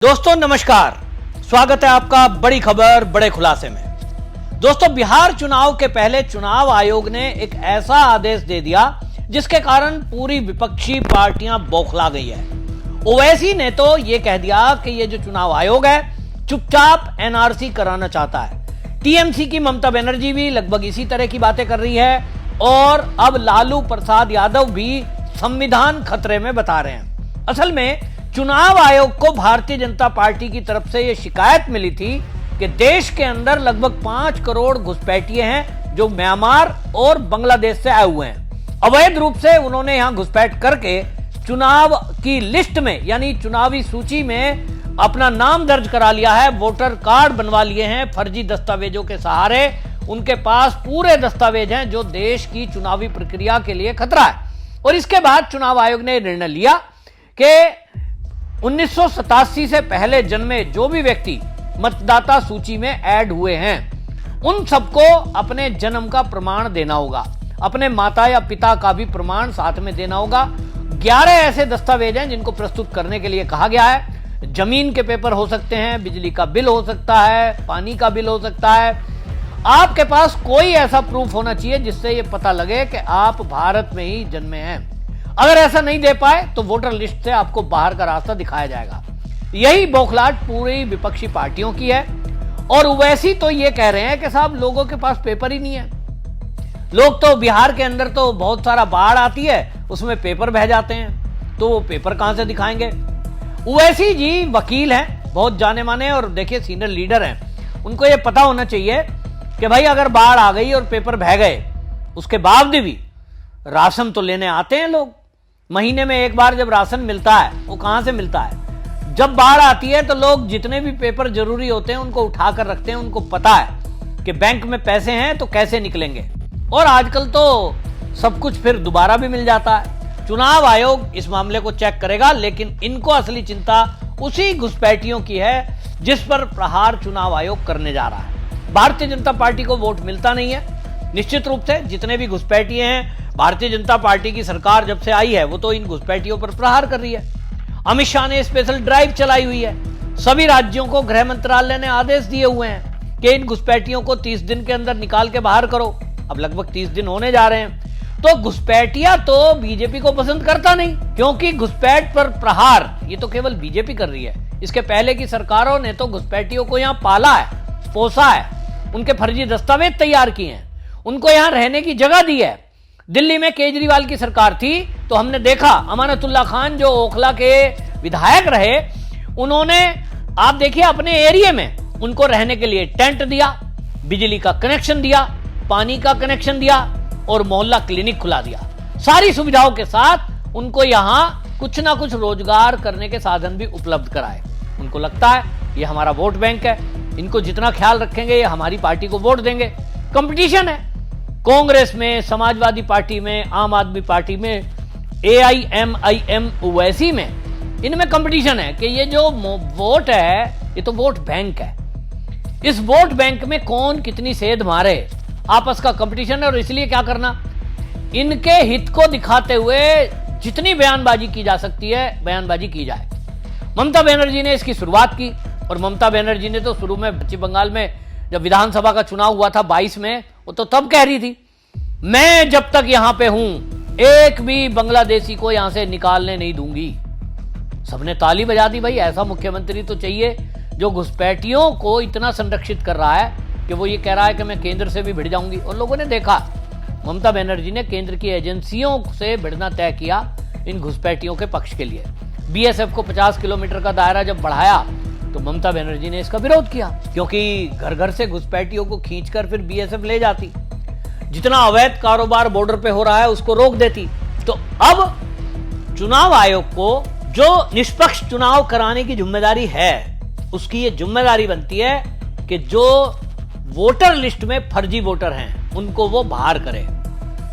दोस्तों नमस्कार, स्वागत है आपका बड़ी खबर बड़े खुलासे में। दोस्तों, बिहार चुनाव के पहले चुनाव आयोग ने एक ऐसा आदेश दे दिया जिसके कारण पूरी विपक्षी पार्टियां बौखला गई है। ओवैसी ने तो यह कह दिया कि यह जो चुनाव आयोग है चुपचाप एनआरसी कराना चाहता है। टीएमसी की ममता बनर्जी भी लगभग इसी तरह की बातें कर रही है और अब लालू प्रसाद यादव भी संविधान खतरे में बता रहे हैं। असल में चुनाव आयोग को भारतीय जनता पार्टी की तरफ से यह शिकायत मिली थी कि देश के अंदर लगभग 5 करोड़ घुसपैठिए हैं जो म्यांमार और बांग्लादेश से आए हुए हैं। अवैध रूप से उन्होंने यहां घुसपैठ करके चुनाव की लिस्ट में यानी चुनावी सूची में अपना नाम दर्ज करा लिया है, वोटर कार्ड बनवा लिए हैं फर्जी दस्तावेजों के सहारे। उनके पास पूरे दस्तावेज हैं जो देश की चुनावी प्रक्रिया के लिए खतरा है। और इसके बाद चुनाव आयोग ने निर्णय लिया कि 1987 से पहले जन्मे जो भी व्यक्ति मतदाता सूची में ऐड हुए हैं उन सबको अपने जन्म का प्रमाण देना होगा, अपने माता या पिता का भी प्रमाण साथ में देना होगा। 11 ऐसे दस्तावेज हैं जिनको प्रस्तुत करने के लिए कहा गया है। जमीन के पेपर हो सकते हैं, बिजली का बिल हो सकता है, पानी का बिल हो सकता है। आपके पास कोई ऐसा प्रूफ होना चाहिए जिससे यह पता लगे कि आप भारत में ही जन्मे हैं। अगर ऐसा नहीं दे पाए तो वोटर लिस्ट से आपको बाहर का रास्ता दिखाया जाएगा। यही बौखलाहट पूरी विपक्षी पार्टियों की है। और ओवैसी तो ये कह रहे हैं कि साहब लोगों के पास पेपर ही नहीं है। लोग तो बिहार के अंदर तो बहुत सारा बाढ़ आती है, उसमें पेपर बह जाते हैं, तो वो पेपर कहां से दिखाएंगे। ओवैसी जी वकील हैं, बहुत जाने माने और देखिए सीनियर लीडर हैं। उनको ये पता होना चाहिए कि भाई अगर बाढ़ आ गई और पेपर बह गए उसके बावजूद भी राशन तो लेने आते हैं लोग। महीने में एक बार जब राशन मिलता है वो कहां से मिलता है। जब बाढ़ आती है तो लोग जितने भी पेपर जरूरी होते हैं उनको उठाकर रखते हैं। उनको पता है कि बैंक में पैसे हैं तो कैसे निकलेंगे। और आजकल तो सब कुछ फिर दोबारा भी मिल जाता है। चुनाव आयोग इस मामले को चेक करेगा, लेकिन इनको असली चिंता उसी घुसपैठियों की है जिस पर प्रहार चुनाव आयोग करने जा रहा है। भारतीय जनता पार्टी को वोट मिलता नहीं है। निश्चित रूप से जितने भी घुसपैठिए हैं, भारतीय जनता पार्टी की सरकार जब से आई है वो तो इन घुसपैठियों पर प्रहार कर रही है। अमित शाह ने स्पेशल ड्राइव चलाई हुई है। सभी राज्यों को गृह मंत्रालय ने आदेश दिए हुए हैं कि इन घुसपैठियों को 30 दिन के अंदर निकाल के बाहर करो। अब लगभग 30 दिन होने जा रहे हैं। तो घुसपैठिया तो बीजेपी को पसंद करता नहीं, क्योंकि घुसपैठ पर प्रहार ये तो केवल बीजेपी कर रही है। इसके पहले की सरकारों ने तो घुसपैठियों को यहां पाला है, पोसा है, उनके फर्जी दस्तावेज तैयार किए हैं, उनको यहां रहने की जगह दी है। दिल्ली में केजरीवाल की सरकार थी तो हमने देखा अमानतुल्लाह खान जो ओखला के विधायक रहे, उन्होंने आप देखिए अपने एरिया में उनको रहने के लिए टेंट दिया, बिजली का कनेक्शन दिया, पानी का कनेक्शन दिया और मोहल्ला क्लिनिक खुला दिया। सारी सुविधाओं के साथ उनको यहां कुछ ना कुछ रोजगार करने के साधन भी उपलब्ध कराए। उनको लगता है ये हमारा वोट बैंक है, इनको जितना ख्याल रखेंगे ये हमारी पार्टी को वोट देंगे। कंपटीशन है कांग्रेस में, समाजवादी पार्टी में, आम आदमी पार्टी में, AIMIM ओवैसी में, इनमें कंपटीशन है कि ये जो वोट है ये तो वोट बैंक है। इस वोट बैंक में कौन कितनी सेध मारे, आपस का कंपटीशन है। और इसलिए क्या करना, इनके हित को दिखाते हुए जितनी बयानबाजी की जा सकती है बयानबाजी की जाए। ममता बनर्जी ने इसकी शुरुआत की और ममता बनर्जी ने तो शुरू में पश्चिम बंगाल में जब विधानसभा का चुनाव हुआ था 22 में, वो तो तब कह रही थी मैं जब तक यहां पे हूं एक भी बांग्लादेशी को यहां से निकालने नहीं दूंगी। सबने ताली बजा दी। भाई ऐसा मुख्यमंत्री तो चाहिए जो घुसपैठियों को इतना संरक्षित कर रहा है कि वो ये कह रहा है कि मैं केंद्र से भी भिड़ जाऊंगी। और लोगों ने देखा ममता बनर्जी ने केंद्र की एजेंसियों से भिड़ना तय किया इन घुसपैठियों के पक्ष के लिए। BSF को 50 किलोमीटर का दायरा जब बढ़ाया तो ममता बनर्जी ने इसका विरोध किया, क्योंकि घर घर से घुसपैठियों को खींचकर फिर BSF ले जाती, जितना अवैध कारोबार बॉर्डर पे हो रहा है उसको रोक देती। तो अब चुनाव आयोग को जो निष्पक्ष चुनाव कराने की जिम्मेदारी है उसकी ये जिम्मेदारी बनती है कि जो वोटर लिस्ट में फर्जी वोटर हैं उनको वो बाहर करे।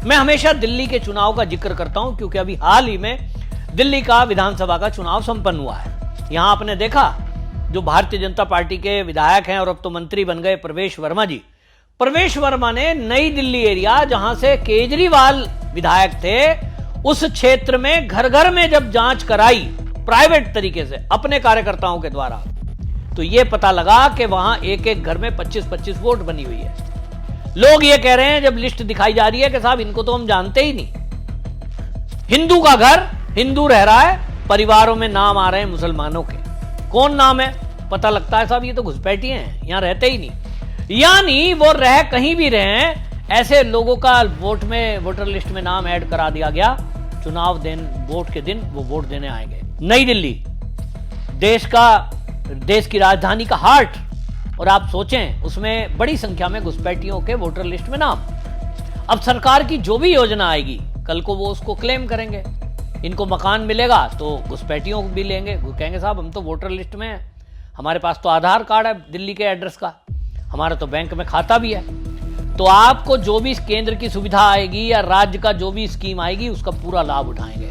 मैं हमेशा दिल्ली के चुनाव का जिक्र करता हूं क्योंकि अभी हाल ही में दिल्ली का विधानसभा का चुनाव संपन्न हुआ है। यहां आपने देखा जो भारतीय जनता पार्टी के विधायक हैं और अब तो मंत्री बन गए प्रवेश वर्मा जी, प्रवेश वर्मा ने नई दिल्ली एरिया जहां से केजरीवाल विधायक थे उस क्षेत्र में घर घर में जब जांच कराई प्राइवेट तरीके से अपने कार्यकर्ताओं के द्वारा, तो यह पता लगा कि वहां एक एक घर में 25-25 वोट बनी हुई है। लोग ये कह रहे हैं जब लिस्ट दिखाई जा रही है कि साहब इनको तो हम जानते ही नहीं। हिंदू का घर, हिंदू रह रहा है, परिवारों में नाम आ रहे हैं मुसलमानों के। कौन नाम है? पता लगता है साहब ये तो घुसपैठिए हैं, यहां रहते ही नहीं। यानी वो रह कहीं भी रहे, ऐसे लोगों का वोटर लिस्ट में नाम ऐड करा दिया गया। चुनाव वोट के दिन वो वोट देने आएंगे। नई दिल्ली देश की राजधानी का हार्ट, और आप सोचें उसमें बड़ी संख्या में घुसपैठियों के वोटर लिस्ट में नाम। अब सरकार की जो भी योजना आएगी कल को वो उसको क्लेम करेंगे। इनको मकान मिलेगा तो घुसपैठियों को भी लेंगे, वो कहेंगे साहब हम तो वोटर लिस्ट में हैं, हमारे पास तो आधार कार्ड है दिल्ली के एड्रेस का, हमारा तो बैंक में खाता भी है। तो आपको जो भी केंद्र की सुविधा आएगी या राज्य का जो भी स्कीम आएगी उसका पूरा लाभ उठाएंगे।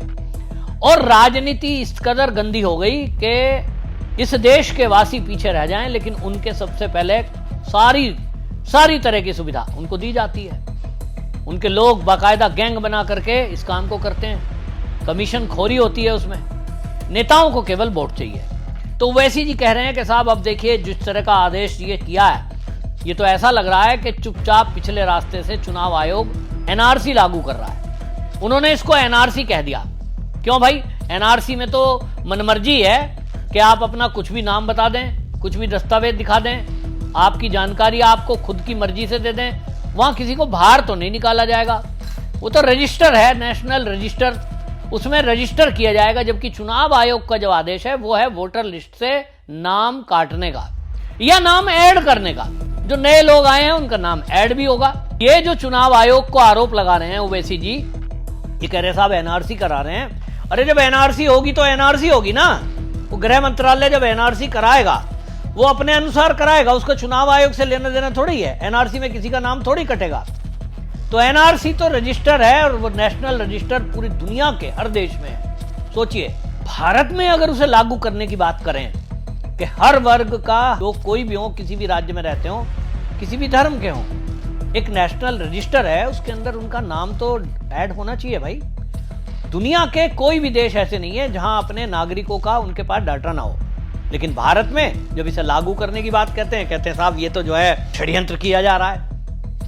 और राजनीति इस कदर गंदी हो गई कि इस देश के वासी पीछे रह जाएं, लेकिन उनके सबसे पहले सारी तरह की सुविधा उनको दी जाती है। उनके लोग बाकायदा गैंग बना करके इस काम को करते हैं, कमीशन खोरी होती है उसमें, नेताओं को केवल वोट चाहिए। तो वैसी जी कह रहे हैं कि साहब अब देखिए जिस तरह का आदेश ये किया है, ये तो ऐसा लग रहा है कि चुपचाप पिछले रास्ते से चुनाव आयोग एनआरसी लागू कर रहा है। उन्होंने इसको एनआरसी कह दिया। क्यों भाई? एनआरसी में तो मनमर्जी है कि आप अपना कुछ भी नाम बता दें, कुछ भी दस्तावेज दिखा दें, आपकी जानकारी आपको खुद की मर्जी से दे दें, वहां किसी को बाहर तो नहीं निकाला जाएगा। वो तो रजिस्टर है, नेशनल रजिस्टर, उसमें रजिस्टर किया जाएगा। जबकि चुनाव आयोग का जो आदेश है वो है वोटर लिस्ट से नाम काटने का या नाम ऐड करने का। जो नए लोग आए हैं उनका नाम ऐड भी होगा। ये जो चुनाव आयोग को आरोप लगा रहे हैं ओवैसी जी, ये कह रहे साहब एनआरसी करा रहे हैं। अरे जब एनआरसी होगी तो एनआरसी होगी ना, वो गृह मंत्रालय जब एनआरसी कराएगा वो अपने अनुसार कराएगा, उसका चुनाव आयोग से लेना देना थोड़ी है। एनआरसी में किसी का नाम थोड़ी कटेगा। तो एनआरसी तो रजिस्टर है और वो नेशनल रजिस्टर पूरी दुनिया के हर देश में है। सोचिए भारत में अगर उसे लागू करने की बात करें कि हर वर्ग का लोग कोई भी हो, किसी भी राज्य में रहते हो, किसी भी धर्म के हो, एक नेशनल रजिस्टर है, उसके अंदर उनका नाम तो ऐड होना चाहिए भाई। दुनिया के कोई भी देश ऐसे नहीं है जहां अपने नागरिकों का उनके पास डाटा ना हो। लेकिन भारत में जब इसे लागू करने की बात कहते हैं साहब ये तो जो है षड्यंत्र किया जा रहा है,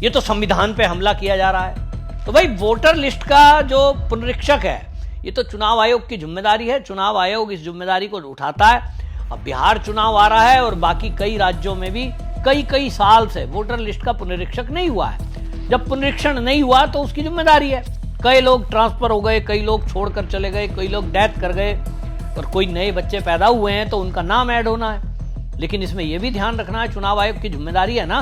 ये तो संविधान पे हमला किया जा रहा है। तो भाई वोटर लिस्ट का जो पुनरीक्षक है ये तो चुनाव आयोग की जिम्मेदारी है। चुनाव आयोग इस जिम्मेदारी को उठाता है। अब बिहार चुनाव आ रहा है और बाकी कई राज्यों में भी कई साल से वोटर लिस्ट का पुनरीक्षक नहीं हुआ है। जब पुनरीक्षण नहीं हुआ तो उसकी जिम्मेदारी है। कई लोग ट्रांसफर हो गए, कई लोग छोड़कर चले गए, कई लोग डेथ कर गए और कोई नए बच्चे पैदा हुए हैं तो उनका नाम ऐड होना है। लेकिन इसमें यह भी ध्यान रखना है, चुनाव आयोग की जिम्मेदारी है ना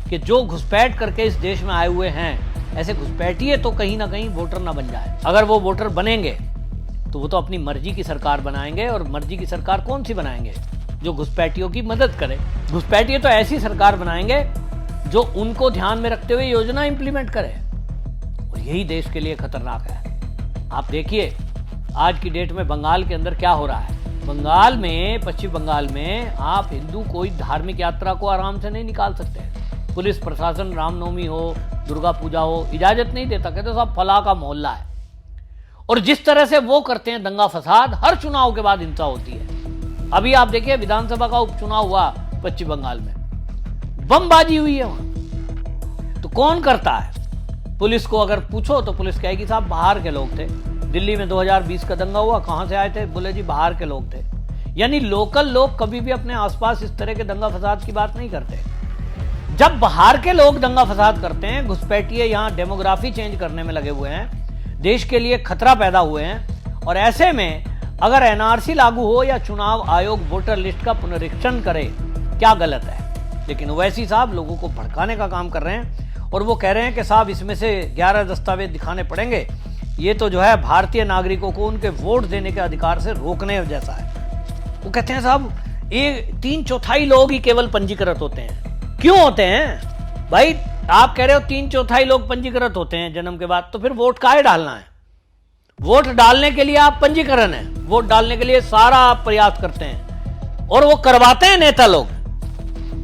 कि जो घुसपैठ करके इस देश में आए हुए हैं, ऐसे घुसपैठिए तो कहीं ना कहीं वोटर ना बन जाए। अगर वो वोटर बनेंगे तो वो तो अपनी मर्जी की सरकार बनाएंगे, और मर्जी की सरकार कौन सी बनाएंगे? जो घुसपैठियों की मदद करे। घुसपैठिए तो ऐसी सरकार बनाएंगे जो उनको ध्यान में रखते हुए योजना इंप्लीमेंट करे, और यही देश के लिए खतरनाक है। आप देखिए आज की डेट में बंगाल के अंदर क्या हो रहा है। बंगाल में, पश्चिम बंगाल में आप हिंदू कोई धार्मिक यात्रा को आराम से नहीं निकाल सकते। पुलिस प्रशासन रामनवमी हो, दुर्गा पूजा हो, इजाजत नहीं देता, कहते साहब फला का मोहल्ला है। और जिस तरह से वो करते हैं दंगा फसाद, हर चुनाव के बाद हिंसा होती है। अभी आप देखिए विधानसभा का उपचुनाव हुआ पश्चिम बंगाल में, बमबाजी हुई है वहां। तो कौन करता है? पुलिस को अगर पूछो तो पुलिस कहेगी साहब बाहर के लोग थे। दिल्ली में 2020 का दंगा हुआ, कहां से आए थे? बोले जी बाहर के लोग थे। यानी लोकल लोग कभी भी अपने आसपास इस तरह के दंगा फसाद की बात नहीं करते। जब बाहर के लोग दंगा फसाद करते हैं, घुसपैठिए यहां डेमोग्राफी चेंज करने में लगे हुए हैं, देश के लिए खतरा पैदा हुए हैं, और ऐसे में अगर एनआरसी लागू हो या चुनाव आयोग वोटर लिस्ट का पुनरीक्षण करे, क्या गलत है? लेकिन ओवैसी साहब लोगों को भड़काने का काम कर रहे हैं और वो कह रहे हैं कि साहब इसमें से 11 दस्तावेज दिखाने पड़ेंगे। ये तो जो है भारतीय नागरिकों को उनके वोट देने के अधिकार से रोकने जैसा है। वो कहते हैं साहब ये 3/4 लोग ही केवल पंजीकृत होते हैं। क्यों होते हैं भाई? आप कह रहे हो 3/4 लोग पंजीकृत होते हैं जन्म के बाद, तो फिर वोट काहे डालना है? वोट डालने के लिए आप पंजीकरण है, वोट डालने के लिए सारा आप प्रयास करते हैं और वो करवाते हैं नेता लोग।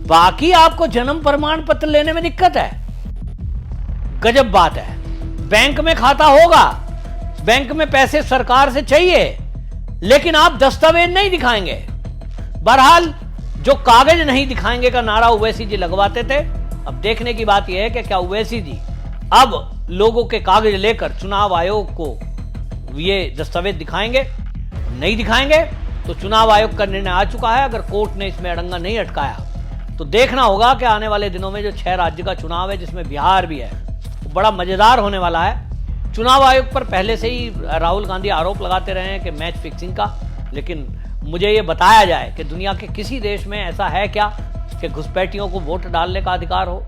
बाकी आपको जन्म प्रमाण पत्र लेने में दिक्कत है। गजब बात है। बैंक में खाता होगा, बैंक में पैसे सरकार से चाहिए, लेकिन आप दस्तावेज नहीं दिखाएंगे। बहरहाल जो कागज नहीं दिखाएंगे का नारा ओवैसी जी लगवाते थे। अब देखने की बात यह है कि क्या ओवैसी जी अब लोगों के कागज लेकर चुनाव आयोग को ये दस्तावेज दिखाएंगे? नहीं दिखाएंगे तो चुनाव आयोग का निर्णय आ चुका है। अगर कोर्ट ने इसमें अड़ंगा नहीं अटकाया तो देखना होगा कि आने वाले दिनों में जो 6 राज्य का चुनाव है, जिसमें बिहार भी है, वो बड़ा मजेदार होने वाला है। चुनाव आयोग पर पहले से ही राहुल गांधी आरोप लगाते रहे हैं कि मैच फिक्सिंग का, लेकिन मुझे ये बताया जाए कि दुनिया के किसी देश में ऐसा है क्या कि घुसपैठियों को वोट डालने का अधिकार हो?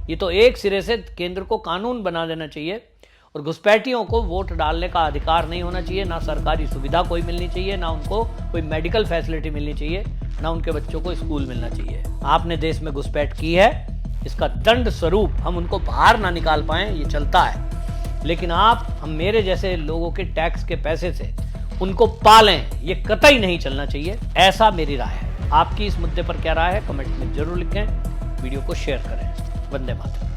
ये तो एक सिरे से केंद्र को कानून बना देना चाहिए और घुसपैठियों को वोट डालने का अधिकार नहीं होना चाहिए। ना सरकारी सुविधा कोई मिलनी चाहिए, ना उनको कोई मेडिकल फैसिलिटी मिलनी चाहिए, ना उनके बच्चों को स्कूल मिलना चाहिए। आपने देश में घुसपैठ की है, इसका दंड स्वरूप हम उनको बाहर ना निकाल पाए, ये चलता है। लेकिन हम मेरे जैसे लोगों के टैक्स के पैसे से उनको पालें, ये कतई नहीं चलना चाहिए। ऐसा मेरी राय है। आपकी इस मुद्दे पर क्या राय है कमेंट में जरूर लिखें। वीडियो को शेयर करें। वंदे मातरम।